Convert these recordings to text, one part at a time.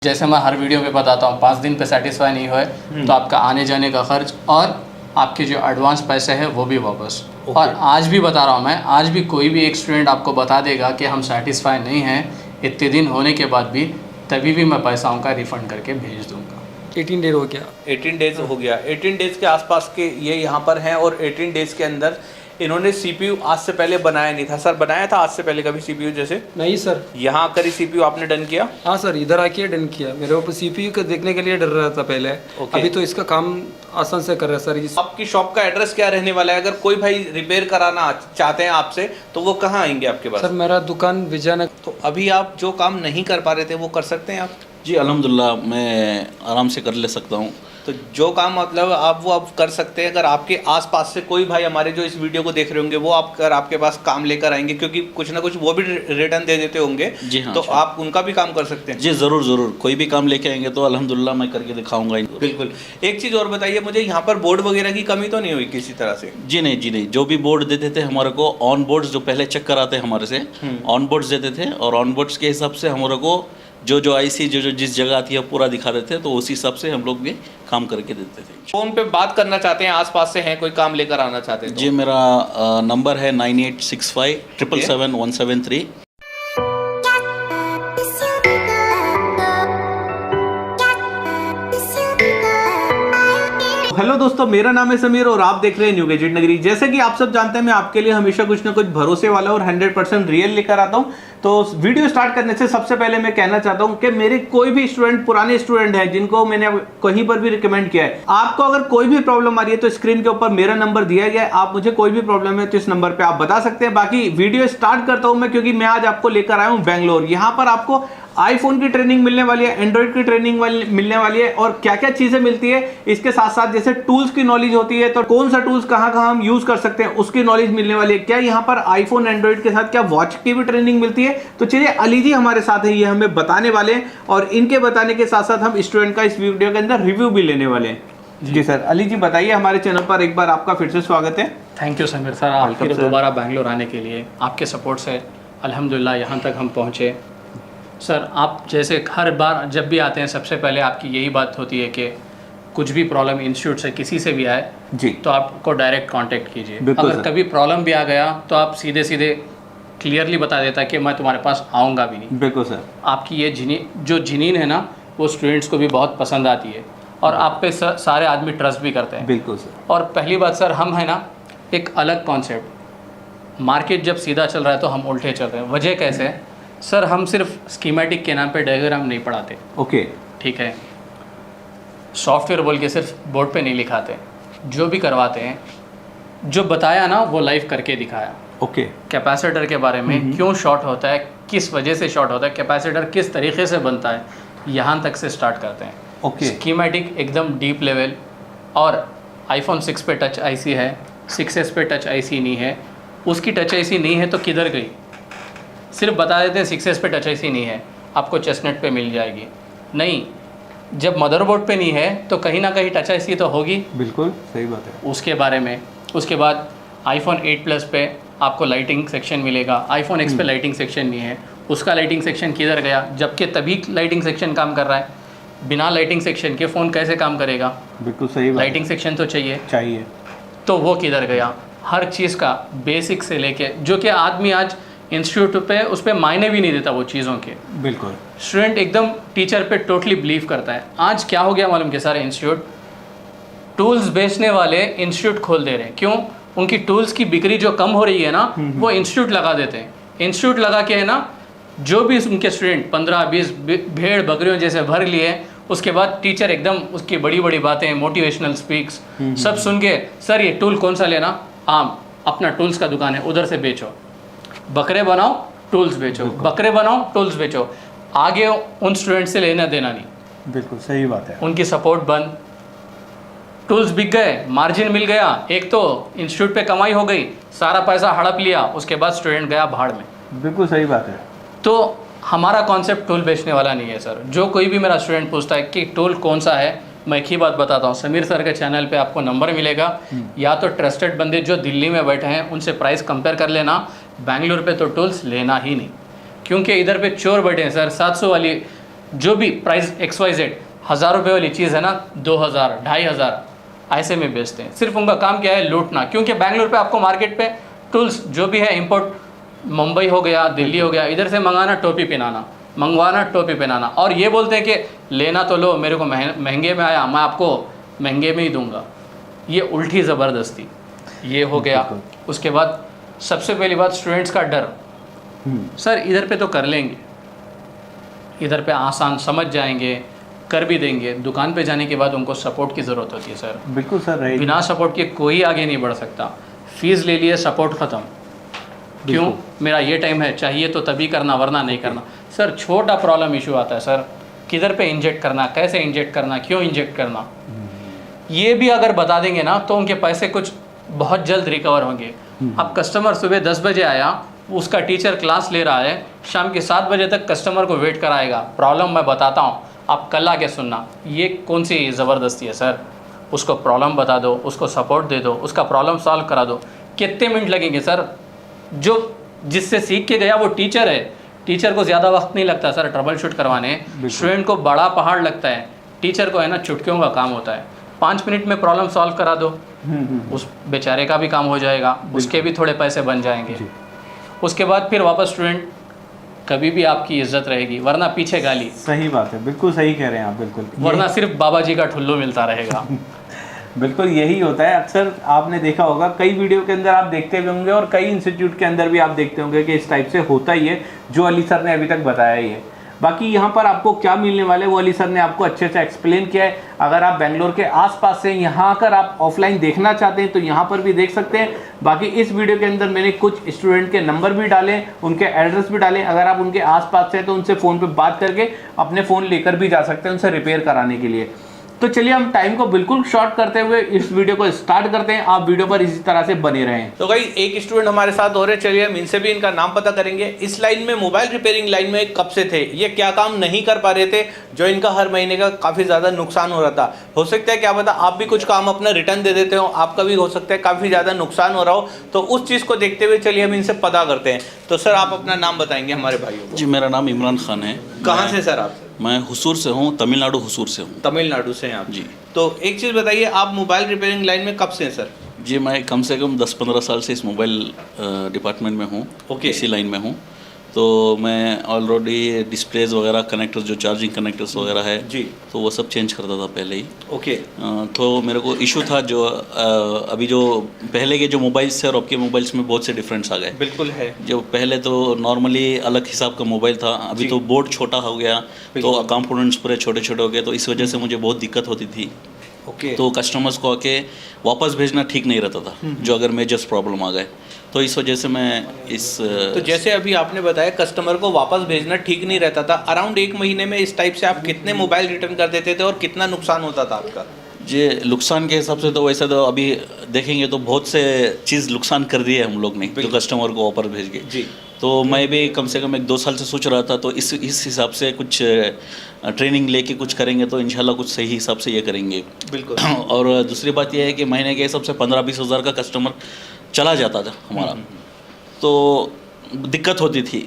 जैसे मैं हर वीडियो पे बताता हूँ, 5 दिन पे सेटिस्फाई नहीं हुए तो आपका आने जाने का खर्च और आपके जो एडवांस पैसे हैं वो भी वापस। और आज भी बता रहा हूँ मैं, आज भी कोई भी एक स्टूडेंट आपको बता देगा कि हम सेटिस्फाई नहीं हैं इतने दिन होने के बाद भी, तभी भी मैं पैसा उनका रिफ़ंड करके भेज दूँगा। 18 डेज हो गया, 18 डेज हो गया। 18 डेज के आसपास के ये यहाँ पर हैं और 18 डेज के अंदर इन्होंने CPU आज से पहले बनाया नहीं था। सर बनाया था आज से पहले कभी CPU जैसे? नहीं सर। यहाँ आकर ही CPU आपने डन किया? हाँ सर, इधर आके डन किया। मेरे ऊपर CPU को देखने के लिए डर रहा था पहले। अभी तो इसका काम आसान से कर रहा है सर। आपकी शॉप का एड्रेस क्या रहने वाला है? अगर कोई भाई रिपेयर कराना चाहते हैं आपसे तो वो कहाँ आएंगे आपके पास? सर मेरा दुकान विजयनगर। तो अभी आप जो काम नहीं कर पा रहे थे वो कर सकते हैं आप? जी अल्हम्दुलिल्लाह मैं आराम से कर ले सकता हूँ। तो जो काम मतलब आप वो आप कर सकते हैं। अगर आपके आसपास से कोई भाई हमारे जो इस वीडियो को देख रहे होंगे वो अगर आपके पास काम लेकर आएंगे, क्योंकि कुछ ना कुछ वो भी रिटर्न दे देते होंगे, जी हाँ, तो आप उनका भी काम कर सकते हैं। जी ज़रूर ज़रूर, कोई भी काम लेके आएंगे तो अल्हम्दुलिल्लाह मैं करके दिखाऊंगा। बिल्कुल। एक चीज़ और बताइए मुझे, यहाँ पर बोर्ड वगैरह की कमी तो नहीं हुई किसी तरह से? जी नहीं, जो भी बोर्ड देते थे हमारे को, ऑन बोर्ड्स जो पहले चेक कराते हमारे से, ऑन बोर्ड्स देते थे और ऑन बोर्ड्स के हिसाब से हमारे को जो आईसी जो जिस जगह आती है पूरा दिखा देते हैं, तो उसी हिसाब से हम लोग भी काम करके देते थे। फ़ोन पे बात करना चाहते हैं, आसपास से हैं, कोई काम लेकर आना चाहते हैं तो? जी मेरा नंबर है 9865 777 173। हेलो दोस्तों, मेरा नाम है समीर और आप देख रहे हैं न्यू गैजेट नगरी। जैसे कि आप सब जानते हैं मैं आपके लिए हमेशा कुछ ना कुछ भरोसे वाला और 100% रियल लेकर आता हूं। तो वीडियो स्टार्ट करने से सबसे पहले मैं कहना चाहता हूं कि मेरे कोई भी स्टूडेंट, पुराने स्टूडेंट हैं जिनको मैंने कहीं पर भी रिकमेंड किया है, आपको अगर कोई भी प्रॉब्लम आ रही है तो स्क्रीन के ऊपर मेरा नंबर दिया गया है। आप मुझे कोई भी प्रॉब्लम है तो इस नंबर पर आप बता सकते हैं। बाकी वीडियो स्टार्ट करता हूं मैं, क्योंकि मैं आज आपको लेकर आया हूँ बेंगलोर। यहाँ पर आपको आईफोन की ट्रेनिंग मिलने वाली है, एंड्रॉइड की ट्रेनिंग मिलने वाली है, और क्या क्या चीजें मिलती है इसके साथ साथ जैसे टूल्स की नॉलेज होती है, तो कौन सा टूल्स कहाँ कहाँ हम यूज कर सकते हैं उसकी नॉलेज मिलने वाली है। क्या यहाँ पर आईफोन एंड्रॉइड के साथ क्या वॉच की भी ट्रेनिंग मिलती है? तो चलिए अली जी हमारे साथ है, ये हमें बताने वाले हैं और इनके बताने के साथ साथ हम स्टूडेंट का इस वीडियो के अंदर रिव्यू भी लेने वाले हैं। जी सर, अली जी बताइए, हमारे चैनल पर एक बार आपका फिर से स्वागत है। थैंक यू समीर सर, आप फिर दोबारा बैंगलोर आने के लिए आपके सपोर्ट से अल्हम्दुलिल्लाह यहाँ तक हम पहुँचे। सर आप जैसे हर बार जब भी आते हैं सबसे पहले आपकी यही बात होती है कि कुछ भी प्रॉब्लम इंस्टीट्यूट से किसी से भी आए जी तो आपको डायरेक्ट कांटेक्ट कीजिए। अगर सर। कभी प्रॉब्लम भी आ गया तो आप सीधे सीधे क्लियरली बता देता है कि मैं तुम्हारे पास आऊँगा भी नहीं। बिल्कुल सर। आपकी ये जिनीन है ना, वो स्टूडेंट्स को भी बहुत पसंद आती है और आप पे सारे आदमी ट्रस्ट भी करते हैं। बिल्कुल सर। और पहली बात सर, हम है ना एक अलग कॉन्सेप्ट, मार्केट जब सीधा चल रहा है तो हम उल्टे चल रहे हैं। वजह कैसे है सर? हम सिर्फ स्कीमेटिक के नाम पे डायग्राम नहीं पढ़ाते, ओके ठीक है, सॉफ्टवेयर बोल के सिर्फ बोर्ड पे नहीं लिखाते, जो भी करवाते हैं, जो बताया ना वो लाइव करके दिखाया। ओके। कैपेसिटर के बारे में क्यों शॉर्ट होता है, किस वजह से शॉर्ट होता है, कैपेसिटर किस तरीके से बनता है, यहाँ तक से स्टार्ट करते हैं। ओके। स्कीमेटिक एकदम डीप लेवल। और आईफोन 6 पे टच आईसी है, 6s पे टच आईसी नहीं है, उसकी टच आईसी नहीं है तो किधर गई? सिर्फ बता देते हैं 6s पे टच आईसी नहीं है, आपको चेस्टनट पे मिल जाएगी। नहीं, जब मदरबोर्ड पे नहीं है तो कहीं ना कहीं टच आईसी तो होगी। बिल्कुल सही बात है। उसके बारे में, उसके बाद आईफोन 8 प्लस पे आपको लाइटिंग सेक्शन मिलेगा, आईफोन X पे लाइटिंग सेक्शन नहीं है, उसका लाइटिंग सेक्शन किधर गया? जबकि तभी लाइटिंग सेक्शन काम कर रहा है, बिना लाइटिंग सेक्शन के फ़ोन कैसे काम करेगा? बिल्कुल सही बात। लाइटिंग सेक्शन तो चाहिए, तो वो किधर गया? हर चीज़ का बेसिक से लेके, जो कि आदमी आज इंस्टीट्यूट पे उस पर मायने भी नहीं देता वो चीज़ों के। बिल्कुल। स्टूडेंट एकदम टीचर पे टोटली बिलीव करता है। आज क्या हो गया मालूम के सारे इंस्टीट्यूट टूल्स बेचने वाले इंस्टीट्यूट खोल दे रहे हैं। क्यों? उनकी टूल्स की बिक्री जो कम हो रही है ना, वो इंस्टीट्यूट लगा देते हैं। इंस्टीट्यूट लगा के है ना, जो भी उनके स्टूडेंट 15-20 भेड़ बकरियों जैसे भर लिए, उसके बाद टीचर एकदम उसकी बड़ी बड़ी बातें, मोटिवेशनल स्पीक्स सब सुन के, सर ये टूल कौन सा लेना? हाँ, अपना टूल्स का दुकान है, उधर से बेचो, बकरे बनाओ टूल्स बेचो, बकरे बनाओ टूल्स बेचो। आगे उन स्टूडेंट से लेना देना नहीं। बिल्कुल सही बात है। उनकी सपोर्ट बंद, टूल्स बिक गए, मार्जिन मिल गया, एक तो इंस्टीट्यूट पे कमाई हो गई, सारा पैसा हड़प लिया, उसके बाद स्टूडेंट गया भाड़ में। बिल्कुल सही बात है। तो हमारा कॉन्सेप्ट टूल बेचने वाला नहीं है सर। जो कोई भी मेरा स्टूडेंट पूछता है कि टूल कौन सा है, मैं एक ही बात बताता हूँ, समीर सर के चैनल पे आपको नंबर मिलेगा, या तो ट्रस्टेड बंदे जो दिल्ली में बैठे हैं उनसे प्राइस कंपेयर कर लेना। बैंगलोर पे तो टूल्स लेना ही नहीं, क्योंकि इधर पे चोर बैठे हैं सर। 700 वाली जो भी प्राइस XYZ 1000 रुपये वाली चीज़ है ना 2000 2500 ऐसे में बेचते हैं। सिर्फ उनका काम क्या है, लूटना। क्योंकि बैंगलोर पे आपको मार्केट पे टूल्स जो भी है इंपोर्ट मुंबई हो गया, दिल्ली हो गया, इधर से मंगाना, टोपी पहनाना, मंगवाना, टोपी पहनाना, और ये बोलते हैं कि लेना तो लो, मेरे को महंगे में आया, मैं आपको महंगे में ही दूंगा। ये उल्टी ज़बरदस्ती, ये हो गया। उसके बाद सबसे पहली बात स्टूडेंट्स का डर। सर इधर पे तो कर लेंगे, इधर पे आसान समझ जाएंगे, कर भी देंगे। दुकान पे जाने के बाद उनको सपोर्ट की ज़रूरत होती है सर। बिल्कुल सर, राइट। बिना सपोर्ट के कोई आगे नहीं बढ़ सकता। फीस ले लिए, सपोर्ट ख़त्म। क्यों? मेरा ये टाइम है, चाहिए तो तभी करना, वरना नहीं करना। सर छोटा प्रॉब्लम इशू आता है सर, किधर पे इंजेक्ट करना, कैसे इंजेक्ट करना, क्यों इंजेक्ट करना, ये भी अगर बता देंगे ना तो उनके पैसे कुछ बहुत जल्द रिकवर होंगे। अब कस्टमर सुबह 10 बजे आया, उसका टीचर क्लास ले रहा है, शाम के 7 बजे तक कस्टमर को वेट कराएगा। प्रॉब्लम मैं बताता हूँ, आप कल आके सुनना। ये कौन सी ज़बरदस्ती है सर? उसको प्रॉब्लम बता दो, उसको सपोर्ट दे दो, उसका प्रॉब्लम सॉल्व करा दो। कितने मिनट लगेंगे सर? जो जिससे सीख के गया वो टीचर है, टीचर को ज़्यादा वक्त नहीं लगता सर ट्रबल शूट करवाने। स्टूडेंट को बड़ा पहाड़ लगता है, टीचर को है ना चुटकियों का काम होता है। 5 मिनट में प्रॉब्लम सॉल्व करा दो, उस बेचारे का भी काम हो जाएगा, उसके भी थोड़े पैसे बन जाएंगे। उसके बाद फिर वापस स्टूडेंट, कभी भी आपकी इज्जत रहेगी, वरना पीछे गाली। सही बात है, बिल्कुल सही कह रहे हैं आप, बिल्कुल। वरना सिर्फ बाबा जी का ठुल्लू मिलता रहेगा। बिल्कुल यही होता है। अक्सर आपने देखा होगा, कई वीडियो के अंदर आप देखते भी होंगे और कई इंस्टीट्यूट के अंदर भी आप देखते होंगे कि इस टाइप से होता ही है, जो अली सर ने अभी तक बताया ही है। बाकी यहाँ पर आपको क्या मिलने वाले है वो अली सर ने आपको अच्छे से एक्सप्लेन किया है। अगर आप बेंगलोर के आसपास से यहाँ आकर आप ऑफलाइन देखना चाहते हैं तो यहाँ पर भी देख सकते हैं। बाकी इस वीडियो के अंदर मैंने कुछ स्टूडेंट के नंबर भी डाले, उनके एड्रेस भी डाले। अगर आप उनके आसपास से तो उनसे फ़ोन पे बात करके अपने फ़ोन लेकर भी जा सकते हैं उनसे रिपेयर कराने के लिए। तो चलिए हम टाइम को बिल्कुल शॉर्ट करते हुए इस वीडियो को स्टार्ट करते हैं। आप वीडियो पर इसी तरह से बने रहें। तो भाई एक स्टूडेंट हमारे साथ हो रहे, चलिए हम इनसे भी इनका नाम पता करेंगे। इस लाइन में, मोबाइल रिपेयरिंग लाइन में कब से थे? ये क्या काम नहीं कर पा रहे थे जो इनका हर महीने का काफ़ी ज़्यादा नुकसान हो रहा था? हो सकता है क्या पता आप भी कुछ काम अपना रिटर्न दे देते हो, आपका भी हो सकता है काफ़ी ज़्यादा नुकसान हो रहा हो। तो उस चीज़ को देखते हुए चलिए हम इनसे पता करते हैं। तो सर आप अपना नाम बताएंगे हमारे भाइयों को। जी, मेरा नाम इमरान खान है। कहाँ से सर आप? मैं हुसूर से हूँ, तमिलनाडु हुसूर से हूँ। तमिलनाडु से हैं आप जी। तो एक चीज़ बताइए, आप मोबाइल रिपेयरिंग लाइन में कब से हैं सर? जी, मैं कम से कम 10-15 साल से इस मोबाइल डिपार्टमेंट में हूँ। ओके। इसी लाइन में हूँ। तो मैं ऑलरेडी डिस्प्लेज वगैरह, कनेक्टर्स जो चार्जिंग कनेक्टर्स वगैरह है जी, तो वो सब चेंज करता था पहले ही। ओके। तो मेरे को इशू था जो अभी जो पहले के जो मोबाइल्स थे और अब के मोबाइल्स में बहुत से डिफरेंस आ गए। बिल्कुल है। जो पहले तो नॉर्मली अलग हिसाब का मोबाइल था, अभी जी। तो बोर्ड छोटा हो गया, तो बिल्कुल। कंपोनेंट्स पूरे छोटे छोटे हो गए, तो इस वजह से मुझे बहुत दिक्कत होती थी। ओके। तो कस्टमर्स को आके वापस भेजना ठीक नहीं रहता था, जो अगर मेजर्स प्रॉब्लम आ गए। तो इस वजह से मैं इस तो जैसे अभी आपने बताया कस्टमर को वापस भेजना ठीक नहीं रहता था, अराउंड 1 महीने में इस टाइप से आप कितने मोबाइल रिटर्न कर देते थे और कितना नुकसान होता था आपका? जी, नुकसान के हिसाब से तो वैसे तो अभी देखेंगे तो बहुत से चीज़ नुकसान कर दी है हम लोग ने, जो कस्टमर को वापस भेज के। जी। तो मैं भी कम से कम 1-2 साल से सोच रहा था, तो इस हिसाब से कुछ ट्रेनिंग लेके कुछ करेंगे तो इंशाल्लाह कुछ सही हिसाब से ये करेंगे। बिल्कुल। और दूसरी बात यह है कि महीने के हिसाब से 15-20 हज़ार का कस्टमर चला जाता था हमारा, तो दिक्कत होती थी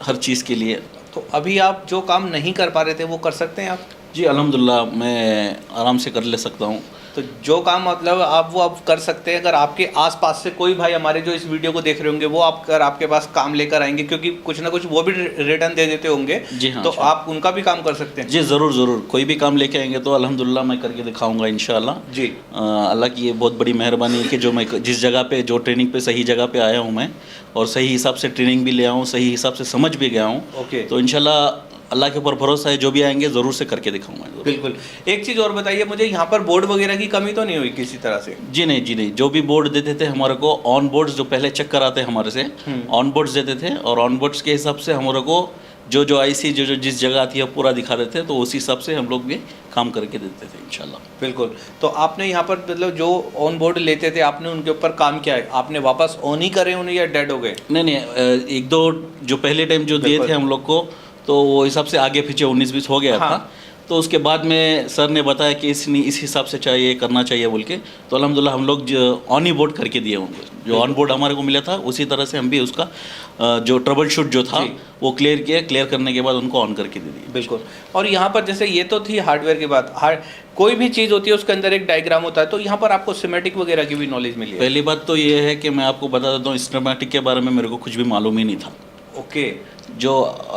हर चीज़ के लिए। तो अभी आप जो काम नहीं कर पा रहे थे वो कर सकते हैं आप? जी अल्हम्दुलिल्लाह, मैं आराम से कर ले सकता हूँ। तो जो काम मतलब आप वो आप कर सकते हैं। अगर आपके आसपास से कोई भाई हमारे जो इस वीडियो को देख रहे होंगे वो आप अगर आपके पास काम लेकर आएंगे, क्योंकि कुछ ना कुछ वो भी रिटर्न दे देते होंगे, जी हाँ, तो आप उनका भी काम कर सकते हैं। जी ज़रूर ज़रूर, कोई भी काम लेके आएंगे तो अल्हम्दुलिल्लाह मैं करके दिखाऊंगा इंशाल्लाह। जी। अल्लाह की ये बहुत बड़ी मेहरबानी है कि जो मैं जिस जगह पे, जो ट्रेनिंग पे सही जगह पे आया हूँ मैं, और सही हिसाब से ट्रेनिंग भी ले आऊँ, सही हिसाब से समझ भी गया हूँ। ओके। तो इंशाल्लाह अल्लाह के ऊपर भरोसा है, जो भी आएंगे ज़रूर से करके दिखाऊंगा। बिल्कुल। एक चीज़ और बताइए मुझे, यहाँ पर बोर्ड वगैरह की कमी तो नहीं हुई किसी तरह से? जी नहीं, जो भी बोर्ड देते थे हमारे को, ऑन बोर्ड्स जो पहले चेक कराते हमारे से, ऑन बोर्ड्स देते थे, और ऑन बोर्ड्स के हिसाब से हमारे को जो आईसी जो जिस जगह आती है पूरा दिखा देते हैं, तो उसी हिसाब से हम लोग भी काम करके देते थे इंशाल्लाह। बिल्कुल। तो आपने यहाँ पर मतलब जो ऑन बोर्ड लेते थे आपने उनके ऊपर काम किया है, आपने वापस ऑन ही करे उन्हें या डेड हो गए? नहीं, 1-2 जो पहले टाइम जो दिए थे हम लोग को, तो वो हिसाब से आगे पीछे 19-20 हो गया था। तो तो उसके बाद में सर ने बताया कि इस हिसाब से चाहिए, करना चाहिए बोल के, तो अल्हम्दुलिल्लाह हम लोग ऑन ही बोर्ड करके दिए उनको। जो ऑन बोर्ड हमारे को मिला था उसी तरह से हम भी उसका जो ट्रबल शूट जो था वो क्लियर किया। क्लियर करने के बाद उनको ऑन करके दे दिए। बिल्कुल। और यहाँ पर जैसे ये तो थी हार्डवेयर की बात, कोई भी चीज़ होती है उसके अंदर एक डायग्राम होता है, तो यहाँ पर आपको सिमेटिक वगैरह की भी नॉलेज मिली है? पहली बात तो ये है कि मैं आपको बता देता हूँ, सिस्टमैटिक के बारे में मेरे को कुछ भी मालूम ही नहीं था। ओके। जो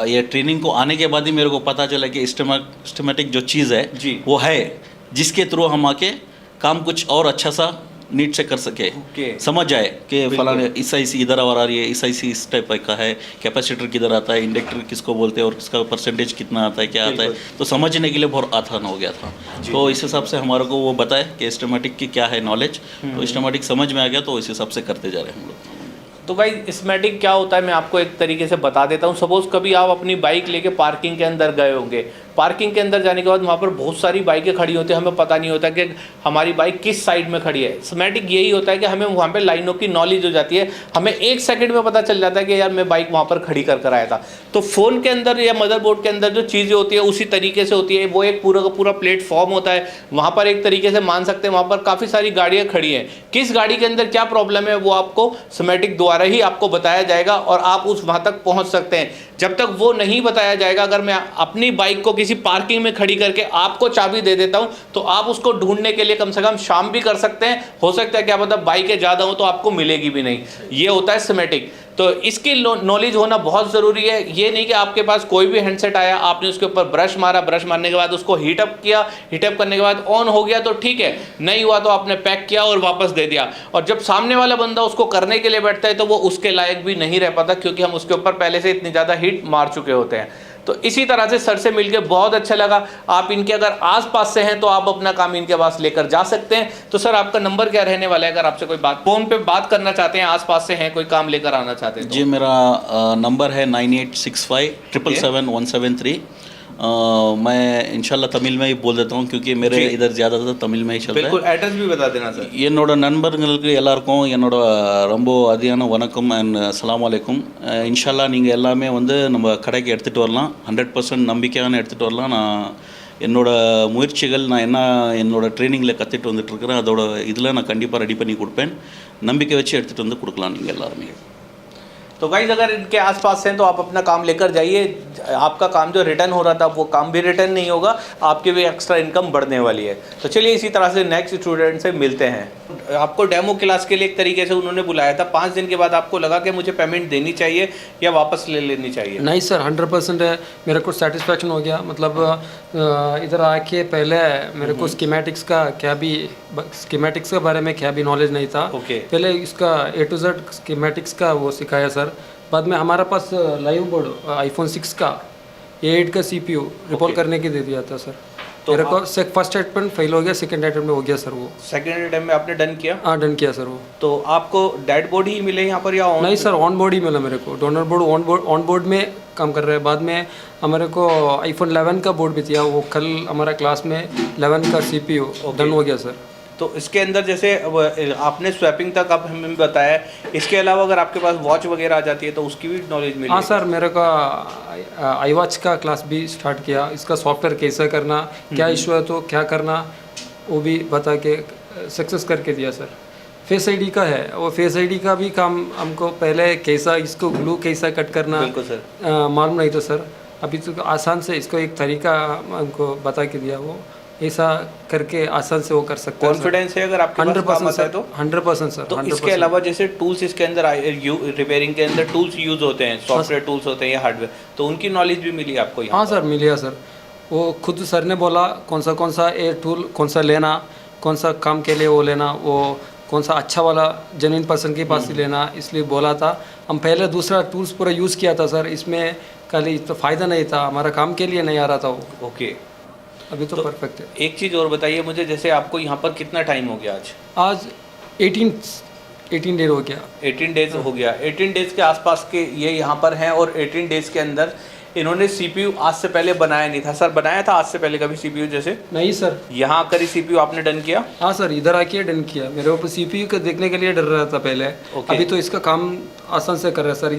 ये ट्रेनिंग को आने के बाद ही मेरे को पता चला कि सिस्टमैटिक जो चीज़ है जी, वो है, जिसके थ्रू हम आके काम कुछ और अच्छा सा नीट से कर सके। समझ जाए कि फलाने इस IC इधर आ रही है, इस IC इस टाइप का है, कैपेसिटर किधर आता है, इंडक्टर किसको बोलते हैं और इसका परसेंटेज कितना आता है, क्या आता है, तो समझने के लिए बहुत आसान हो गया था। तो इस हिसाब से हमारे को वो बताए कि सिस्टमैटिक की क्या है नॉलेज, तो सिस्टमैटिक समझ में आ गया, तो इस हिसाब से करते जा रहे हैं हम लोग। तो भाई सिस्टमैटिक क्या होता है मैं आपको एक तरीके से बता देता हूँ। सपोज़ कभी आप अपनी बाइक लेके पार्किंग के अंदर गए होंगे, पार्किंग के अंदर जाने के बाद वहाँ पर बहुत सारी बाइकें खड़ी होती हैं, हमें पता नहीं होता कि हमारी बाइक किस साइड में खड़ी है। सिस्टमैटिक यही होता है कि हमें वहाँ पे लाइनों की नॉलेज हो जाती है, हमें 1 सेकंड में पता चल जाता है कि यार मैं बाइक वहाँ पर खड़ी कर आया था। तो फ़ोन के अंदर या मदरबोर्ड के अंदर जो चीज़ें होती है उसी तरीके से होती है, वो एक पूरा का पूरा प्लेटफॉर्म होता है। वहाँ पर एक तरीके से मान सकते हैं वहाँ पर काफ़ी सारी गाड़ियाँ खड़ी हैं, किस गाड़ी के अंदर क्या प्रॉब्लम है वो आपको सिस्टमैटिक द्वारा ही आपको बताया जाएगा और आप उस वहाँ तक पहुँच सकते हैं। जब तक वो नहीं बताया जाएगा, अगर मैं अपनी बाइक को किसी पार्किंग में खड़ी करके आपको चाबी दे देता हूं तो आप उसको ढूंढने के लिए कम से कम शाम भी कर सकते हैं, हो सकता है क्या पता बाइकें ज़्यादा हो तो आपको मिलेगी भी नहीं। ये होता है सिस्टमैटिक। तो इसकी नॉलेज होना बहुत ज़रूरी है। ये नहीं कि आपके पास कोई भी हैंडसेट आया, आपने उसके ऊपर ब्रश मारा, ब्रश मारने के बाद उसको हीटअप किया, हीटअप करने के बाद ऑन हो गया तो ठीक है, नहीं हुआ तो आपने पैक किया और वापस दे दिया। और जब सामने वाला बंदा उसको करने के लिए बैठता है तो वो उसके लायक भी नहीं रह पाता, क्योंकि हम उसके ऊपर पहले से इतनी ज़्यादा हीट मार चुके होते हैं। तो इसी तरह से सर से मिलके बहुत अच्छा लगा। आप इनके अगर आसपास से हैं तो आप अपना काम इनके पास लेकर जा सकते हैं। तो सर आपका नंबर क्या रहने वाला है, अगर आपसे कोई बात फ़ोन पे बात करना चाहते हैं, आसपास से हैं, कोई काम लेकर आना चाहते हैं तो? जी, मेरा नंबर है 9865771173। मैं इंशाल्लाह तमिल में ही बोल देता हूँ, क्योंकि मेरे इधर ज़्यादातर तमिल में ही चलता है। बिल्कुल, एड्रेस भी बता देना सर। என்னோட நண்பர்களுக்கு எல்லாருக்கும் என்னோட ரொம்ப அதியான வணக்கம் அண்ட் அஸ்ஸலாமு அலைக்கும். இன்ஷால்லா நீங்கள் எல்லாமே வந்து நம்ம கடைக்கு எடுத்துகிட்டு வரலாம், 100% நம்பிக்கையான எடுத்துகிட்டு வரலாம். நான் என்னோட முயற்சிகள், நான் என்ன என்னோட ட்ரைனிங்கில் கற்றுட்டு வந்துட்டுருக்கிறேன், அதோட இதில் நான் கண்டிப்பாக ரெடி பண்ணி கொடுப்பேன். நம்பிக்கை வச்சு எடுத்துகிட்டு வந்து கொடுக்கலாம் நீங்கள் எல்லாருமே. तो गाइस अगर इनके आसपास हैं तो आप अपना काम लेकर जाइए। आपका काम जो रिटर्न हो रहा था वो काम भी रिटर्न नहीं होगा, आपकी भी एक्स्ट्रा इनकम बढ़ने वाली है। तो चलिए इसी तरह से नेक्स्ट स्टूडेंट से मिलते हैं। आपको डेमो क्लास के लिए एक तरीके से उन्होंने बुलाया था, 5 दिन के बाद आपको लगा कि मुझे पेमेंट देनी चाहिए या वापस ले लेनी चाहिए? नहीं सर, 100% है, मेरे को सेटिस्फेक्शन हो गया। मतलब इधर आके पहले मेरे को स्कीमेटिक्स का बारे में क्या भी नॉलेज नहीं था। पहले इसका A to Z स्कीमेटिक्स का वो सिखाया सर। बाद में हमारा पास लाइव बोर्ड iPhone 6 का A8 का CPU रिकॉल करने के दे दिया था सर। तो मेरे को फर्स्ट अटेम्प्ट फेल हो गया, सेकंड अटेम्प्ट में हो गया सर। वो सेकंड अटेम्प्ट में आपने डन किया? हाँ, डन किया सर वो। तो आपको डेड बोर्ड ही मिले यहाँ पर या ऑन? नहीं सर, ऑन बोर्ड ही मिला मेरे को। डोनर बोर्ड ऑन बोर्ड में काम कर रहे हैं। बाद में हमारे को iPhone 11 का बोर्ड भी दिया, वो कल हमारा क्लास में 11 का CPU डन हो गया सर। तो इसके अंदर जैसे आपने स्वैपिंग तक आप हमें बताया, इसके अलावा अगर आपके पास वॉच वगैरह आ जाती है तो उसकी भी नॉलेज मिली? हाँ सर, मेरे का आई वॉच का क्लास भी स्टार्ट किया। इसका सॉफ्टवेयर कैसा करना, क्या इशू है तो क्या करना, वो भी बता के सक्सेस करके दिया सर। फेस आईडी का है, वो फेस आईडी का भी काम हमको पहले कैसा इसको ग्लू कैसा कट करना मालूम नहीं था सर। अभी तो आसान से इसको एक तरीका हमको बता के दिया, वो ऐसा करके आसान से वो कर सकते हैं। कॉन्फिडेंस है अगर आपके पास काम आता है तो? 100% सर। तो इसके अलावा जैसे टूल्स इसके अंदर रिपेयरिंग के अंदर टूल्स यूज होते हैं, सॉफ्टवेयर टूल्स होते हैं या हार्डवेयर, तो उनकी नॉलेज भी मिली आपको यहाँ? हाँ सर, मिली है सर। वो खुद सर ने बोला कौन सा ए टूल कौन सा लेना, कौन सा काम के लिए वो लेना, वो कौन सा अच्छा वाला जेन्युइन पर्सन के पास ही लेना, इसलिए बोला था। हम पहले दूसरा टूल्स पूरा यूज़ किया था सर, इसमें खाली तो फ़ायदा नहीं था, हमारा काम के लिए नहीं आ रहा था वो। ओके, अभी तो परफेक्ट है। एक चीज़ और बताइए मुझे, जैसे आपको यहाँ पर कितना टाइम हो गया आज? आज 18 डेज हो गया। 18 डेज हो गया। 18 डेज के आसपास के ये यहाँ पर हैं और 18 डेज के अंदर इन्होंने CPU आज से पहले बनाया नहीं था। सर बनाया था आज से पहले कभी CPU? जैसे नहीं सर, यहाँ आकर ही CPU आपने डन किया? हाँ सर, इधर आके डन किया। मेरे ऊपर CPU को देखने के लिए डर रहा था पहले। अभी तो इसका काम आसान से कर रहा है सर।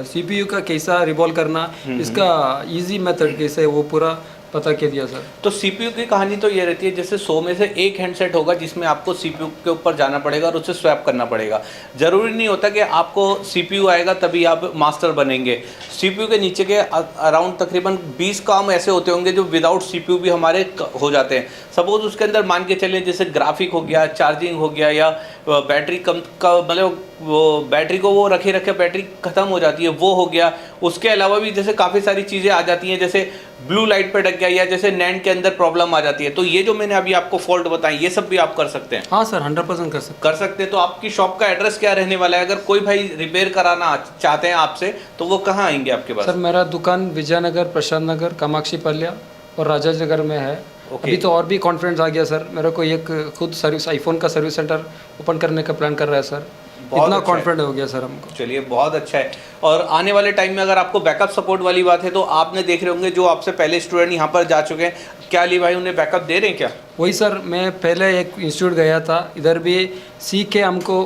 CPU का कैसा रिवॉल्व करना, इसका इजी मेथड कैसे, वो पूरा बता के दिया सर। तो सीपीयू की कहानी तो ये रहती है, जैसे 100 में से एक हैंडसेट होगा जिसमें आपको सीपीयू के ऊपर जाना पड़ेगा और उसे स्वैप करना पड़ेगा। ज़रूरी नहीं होता कि आपको सीपीयू आएगा तभी आप मास्टर बनेंगे। सीपीयू के नीचे के अराउंड तकरीबन 20 काम ऐसे होते होंगे जो विदाउट सीपीयू भी हमारे हो जाते हैं। सपोज उसके अंदर मान के चलें जैसे ग्राफिक हो गया, चार्जिंग हो गया, या बैटरी कम का मतलब वो बैटरी को वो रखे रखे बैटरी ख़त्म हो जाती है, वो हो गया। उसके अलावा भी जैसे काफ़ी सारी चीज़ें आ जाती हैं, जैसे ब्लू लाइट पे ढक गया, या जैसे नैंड के अंदर प्रॉब्लम आ जाती है। तो ये जो मैंने अभी आपको फॉल्ट बताई ये सब भी आप कर सकते हैं। हाँ सर 100% कर सकते हैं। तो आपकी शॉप का एड्रेस क्या रहने वाला है? अगर कोई भाई रिपेयर कराना चाहते हैं आपसे तो वो कहाँ आएंगे आपके पास? सर मेरा दुकान विजयनगर, प्रशांत नगर, कामाक्षी पल्लिया और राजाजी नगर में है। अभी तो और भी कॉन्फिडेंस आ गया सर, मेरे को एक खुद सर्विस आईफोन का सर्विस सेंटर ओपन करने का प्लान कर रहा है सर। इतना कॉन्फिडेंट हो गया सर हमको। चलिए बहुत अच्छा है। और आने वाले टाइम में अगर आपको बैकअप सपोर्ट वाली बात है तो आपने देख रहे होंगे जो आपसे पहले स्टूडेंट यहाँ पर जा चुके हैं, क्या अली भाई उन्हें बैकअप दे रहे हैं क्या? वही सर, मैं पहले एक इंस्टीट्यूट गया था, इधर भी सीख के हमको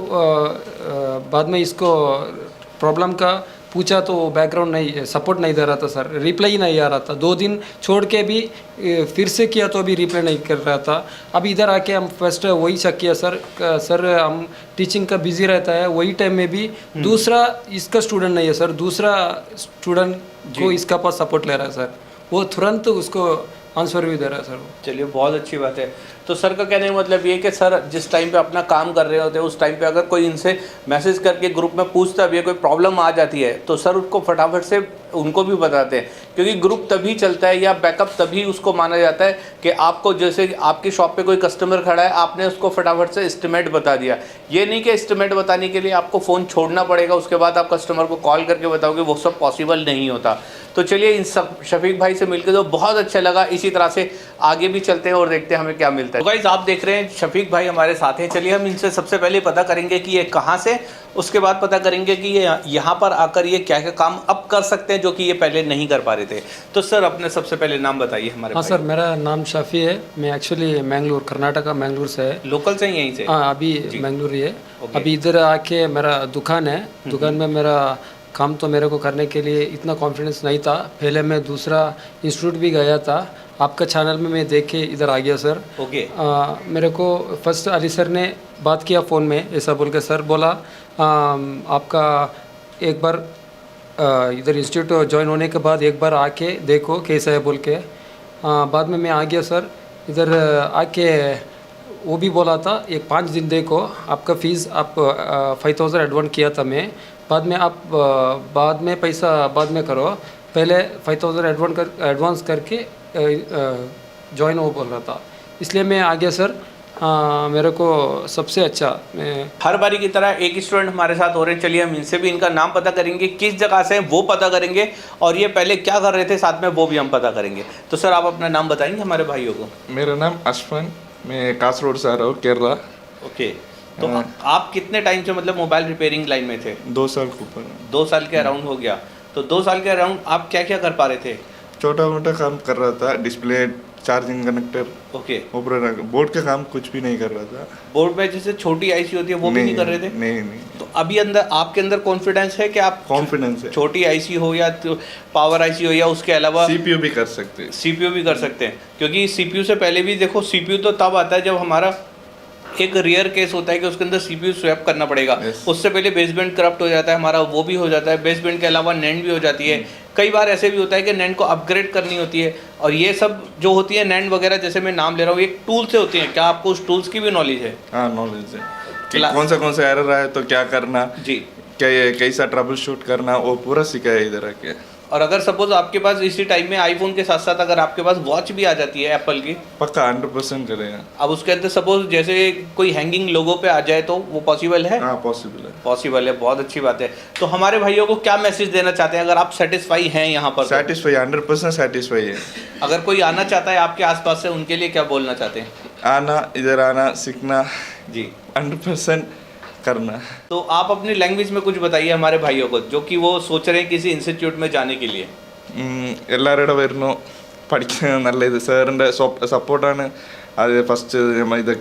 बाद में इसको प्रॉब्लम का पूछा तो बैकग्राउंड नहीं, सपोर्ट नहीं दे रहा था सर, रिप्लाई ही नहीं आ रहा था। 2 दिन छोड़ के भी फिर से किया तो भी रिप्लाई नहीं कर रहा था। अब इधर आके हम फर्स्ट वही चेक किया सर हम टीचिंग का बिजी रहता है, वही टाइम में भी दूसरा इसका स्टूडेंट नहीं है सर, दूसरा स्टूडेंट को इसका पास सपोर्ट ले रहा है सर, वो तुरंत उसको आंसर भी दे रहा है सर। चलिए बहुत अच्छी बात है। तो सर का कहने का मतलब ये है कि सर जिस टाइम पे अपना काम कर रहे होते हैं उस टाइम पे अगर कोई इनसे मैसेज करके ग्रुप में पूछता भी है, कोई प्रॉब्लम आ जाती है तो सर उसको फटाफट से उनको भी बताते हैं, क्योंकि ग्रुप तभी चलता है या बैकअप तभी उसको माना जाता है कि आपको जैसे आपकी शॉप पे कोई कस्टमर खड़ा है, आपने उसको फटाफट से एस्टिमेट बता दिया। ये नहीं कि एस्टिमेट बताने के लिए आपको फ़ोन छोड़ना पड़ेगा, उसके बाद आप कस्टमर को कॉल करके बताओगे, वो सब पॉसिबल नहीं होता। तो चलिए इन सब शफीक भाई से मिलकर तो बहुत अच्छा लगा। इसी तरह से आगे भी चलते हैं और देखते हैं हमें क्या मिलता है। तो गाइस आप देख रहे हैं शफीक भाई हमारे साथ हैं। चलिए हम इनसे सबसे पहले पता करेंगे कि ये कहाँ से, उसके बाद पता करेंगे कि ये यहाँ पर आकर ये क्या क्या काम अब कर सकते हैं जो कि ये पहले नहीं कर पा रहे थे। तो सर अपने सबसे पहले नाम बताइए हमारे। हाँ सर, मेरा नाम शाफी है, मैं एक्चुअली मैंगलोर, कर्नाटका मैंगलोर से है। लोकल से यहीं से? हाँ अभी मैंगलोर ही है। अभी इधर आके मेरा दुकान है, दुकान में मेरा काम तो मेरे को करने के लिए इतना कॉन्फिडेंस नहीं था। पहले मैं दूसरा इंस्टीट्यूट भी गया था, आपका चैनल में मैं देख के इधर आ गया सर। ओके। मेरे को फर्स्ट अली सर ने बात किया फ़ोन में, ऐसा बोल के सर बोला आपका एक बार इधर इंस्टीट्यूट ज्वाइन होने के बाद एक बार आके देखो कैसा है बोल के। बाद में मैं आ गया सर इधर आके, वो भी बोला था एक 5 दिन देखो, आपका फ़ीस आप 5000 एडवांस किया था मैं, बाद में आप बाद में पैसा बाद में करो, पहले 5000 एडवांस करके ज्वाइन हो बोल रहा था, इसलिए मैं आ गया सर। मेरे को सबसे अच्छा, मैं हर बारी की तरह एक स्टूडेंट हमारे साथ हो रहे हैं। चलिए हम इनसे भी इनका नाम पता करेंगे, किस जगह से हैं वो पता करेंगे, और ये पहले क्या कर रहे थे साथ में वो भी हम पता करेंगे। तो सर आप अपना नाम बताएंगे हमारे भाइयों को? मेरा नाम अशफान, मैं कासरोड से आ रहा हूँ, केरला। ओके। तो आप कितने टाइम से मतलब मोबाइल रिपेयरिंग लाइन में थे? 2 साल के ऊपर। 2 साल के अराउंड हो गया। तो 2 साल के अराउंड आप क्या क्या कर पा रहे थे? छोटा मोटा काम कर रहा था, डिस्प्ले, चार्जिंग कनेक्टर, ओके। ऊपर बोर्ड का काम कुछ भी नहीं कर रहा था। बोर्ड में जैसे छोटी आईसी होती है वो भी नहीं कर रहे थे? नहीं। तो अभी अंदर आपके अंदर कॉन्फिडेंस है कि आप कॉन्फिडेंस है, छोटी आईसी हो या पावर आईसी हो या उसके अलावा सीपीयू भी कर सकते हैं। सीपीयू भी कर सकते हैं, क्योंकि सीपीयू से पहले भी देखो, सीपीयू तो तब आता है जब हमारा एक रेयर केस होता है कि उसके अंदर सीपीयू स्वैप करना पड़ेगा। उससे पहले बेसबैंड करप्ट हो जाता है हमारा, वो भी हो जाता है। बेसबैंड के अलावा नैंड भी हो जाती है। कई बार ऐसे भी होता है कि नैंड को अपग्रेड करनी होती है, और ये सब जो होती है नैंड वगैरह, जैसे मैं नाम ले रहा हूँ, एक टूल से होती हैं। क्या आपको उस टूल्स की भी नॉलेज है? हाँ नॉलेज है कि कौन सा एरर आए तो क्या करना जी, कैसा ट्रबल शूट करना, वो पूरा सिखाया इधर आके। और अगर सपोज आपके पास इसी टाइम में आईफोन के साथ साथ अगर आपके पास वॉच भी आ जाती है एप्पल की, पक्का 100% करेगा। अब उसके अंदर सपोज जैसे कोई हैंगिंग लोगो पे आ जाए तो वो पॉसिबल है? हाँ पॉसिबल है। पॉसिबल है, बहुत अच्छी बात है। तो हमारे भाइयों को क्या मैसेज देना चाहते हैं अगर आप सेटिस्फाई हैं यहाँ पर? सेटिस्फाई, 100% सेटिस्फाई है। अगर कोई आना चाहता है आपके आसपास से, उनके लिए क्या बोलना चाहते हैं? आना, इधर आना, सीखना जी, 100% करना। तो आप अपनी लैंग्वेज में कुछ बताइए हमारे भाइयों को जो कि वो सोच रहे हैं किसी इंस्टीट्यूट में जाने के लिए। എല്ലാവരുടെ വരുന്നു പഠിക്കുന്നത് നല്ല ഇത് സാറിൻ്റെ സപ്പോർട്ടാണ്. അത് ഫസ്റ്റ് ഇത്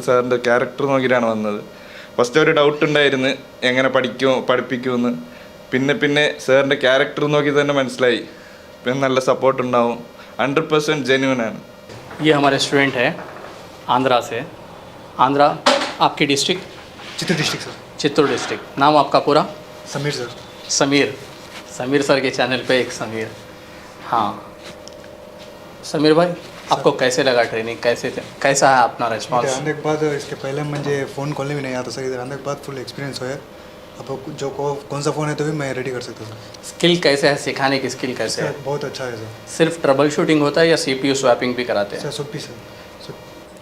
സാറിൻ്റെ ക്യാരക്ടർ നോക്കിയിട്ടാണ് വന്നത്. ഫസ്റ്റ് ഒരു ഡൗട്ട് ഉണ്ടായിരുന്നു എങ്ങനെ പഠിപ്പിക്കുമെന്ന്. പിന്നെ സാറിൻ്റെ ക്യാരക്ടർ നോക്കി തന്നെ മനസ്സിലായി. പിന്നെ നല്ല സപ്പോർട്ട് ഉണ്ടാവും. 100% जेन्युइन है। ये हमारे स्टूडेंट है आंध्रा से। आंध्रा, आपकी district? Chittoor district sir. Chittoor district. नाम आपका पूरा? समीर सर। समीर। समीर सर के चैनल पे एक समीर। हाँ समीर भाई, आपको कैसे लगा ट्रेनिंग, कैसा है अपना इधर रिस्पॉन्स? आने के बाद इसके पहले मुझे फ़ोन खोलने भी नहीं आता सर, इधर आने के बाद फुल एक्सपीरियंस हुआ है। अब जो कौन सा फ़ोन है तो भी मैं रेडी कर सकता हूँ स्किल कैसे है, सिखाने की स्किल कैसे सर। है? बहुत अच्छा है सर। सिर्फ ट्रबल शूटिंग होता है या CPU स्वैपिंग भी कराते हैं? सर सब भी सर।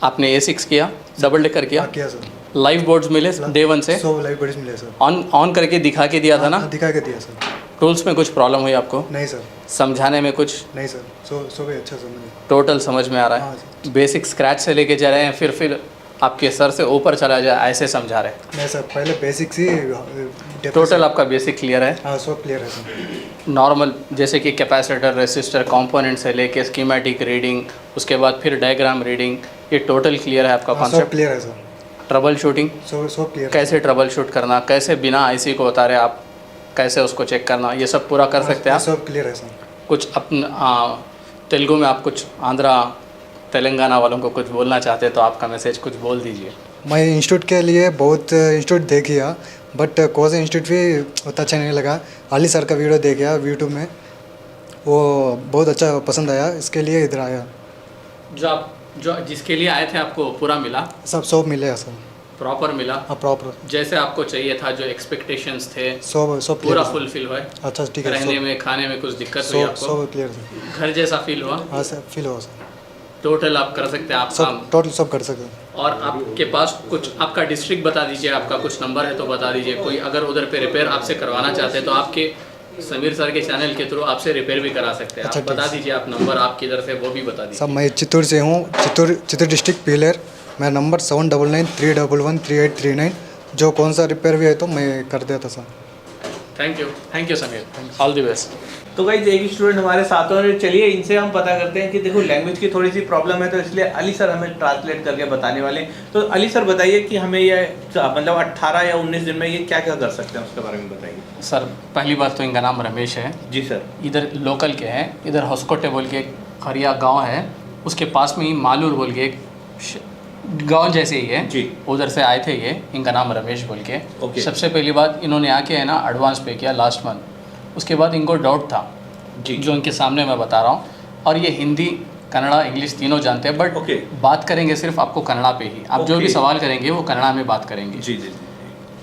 आपने A6 किया, डबल डेकर किया, किया सर। लाइव बोर्ड्स मिले डे 1 से? सब लाइव बॉडीज मिले सर। ऑन करके दिखा के दिया था ना? दिखा के दिया सर। टूल्स में कुछ प्रॉब्लम हुई आपको? नहीं सर। समझाने में कुछ? नहीं सर, सब ही अच्छा समझ। टोटल समझ में आ रहा हाँ है? बेसिक स्क्रैच से लेके जा रहे हैं, फिर आपके सर से ऊपर चला जाए ऐसे समझा रहे हैं? नहीं सर, पहले बेसिक से टोटल आपका बेसिक क्लियर है? हाँ सब क्लियर है सर। नॉर्मल जैसे कि कैपेसिटर, रेसिस्टर, कंपोनेंट से लेके स्कीमेटिक रीडिंग, उसके बाद फिर डायग्राम रीडिंग, ये टोटल क्लियर है आपका हाँ, सब कॉन्सेप्ट? क्लियर है सर। ट्रबल शूटिंग सब क्लियर। कैसे ट्रबल शूट करना, कैसे बिना IC को उतारे आप कैसे उसको चेक करना, ये सब पूरा कर सकते हैं आप? सब क्लियर है सर। कुछ तेलुगु में आप कुछ आंध्रा तेलंगाना वालों को कुछ बोलना चाहते हैं तो आपका मैसेज कुछ बोल दीजिए। मैं इंस्टीट्यूट के लिए बहुत इंस्टीट्यूट देखिया, बट कौन सा इंस्टीट्यूट भी उतना अच्छा नहीं लगा। अली सर का वीडियो देखा यूट्यूब में, वो बहुत अच्छा पसंद आया, इसके लिए इधर आया। जो जिसके लिए आए थे आपको पूरा मिला? सब मिले सर। प्रॉपर मिला? हाँ प्रॉपर जैसे आपको चाहिए था, जो एक्सपेक्टेशंस थे सब पूरा clear फुलफिल हुआ? अच्छा ठीक है। रहने में, खाने में कुछ दिक्कत हुई आपको? सब क्लियर सर। घर जैसा फील हुआ? हाँ सर, फील हुआ सर। टोटल आप कर सकते हैं आप काम? सब टोटल सब कर सकते हैं। और आपके पास कुछ आपका डिस्ट्रिक्ट बता दीजिए, आपका कुछ नंबर है तो बता दीजिए। कोई अगर उधर पे रिपेयर आपसे करवाना चाहते हैं तो आपके समीर सर के चैनल के थ्रू आपसे रिपेयर भी करा सकते हैं। अच्छा, आप बता दीजिए, आप नंबर आप किधर से वो भी बता दीजिए। सब मैं चित्तूर से हूँ, चित्तूर डिस्ट्रिक्ट पीलर। मेरा नंबर 7999311839। जो कौन सा रिपेयर भी है तो मैं कर देता sir. Thank you Sameer, all the best. तो गाइस एक स्टूडेंट हमारे साथ हैं, चलिए इनसे हम पता करते हैं कि देखो लैंग्वेज की थोड़ी सी प्रॉब्लम है, तो इसलिए अली सर हमें ट्रांसलेट करके बताने वाले। तो अली सर बताइए कि हमें ये मतलब 18 या 19 दिन में ये क्या क्या कर सकते हैं, उसके बारे में बताइए। सर पहली बात तो इनका नाम रमेश है जी सर। इधर लोकल के हैं, इधर हॉस्कोटे बोल के एक खरिया गांव है, उसके पास में ही मालूर बोल के एक गांव जैसे ही है जी। उधर से आए थे ये। इनका नाम रमेश बोल के। ओके। सबसे पहली बात इन्होंने आके है ना एडवांस पे किया लास्ट मंथ। उसके बाद इनको डाउट था जी, जो इनके सामने मैं बता रहा हूँ, और ये हिंदी, कन्नड़ा, इंग्लिश तीनों जानते हैं, बट ओके। बात करेंगे सिर्फ आपको कन्नड़ा पे ही। आप जो भी ओके। सवाल करेंगे वो कन्नड़ा में बात करेंगे। जी जी जी।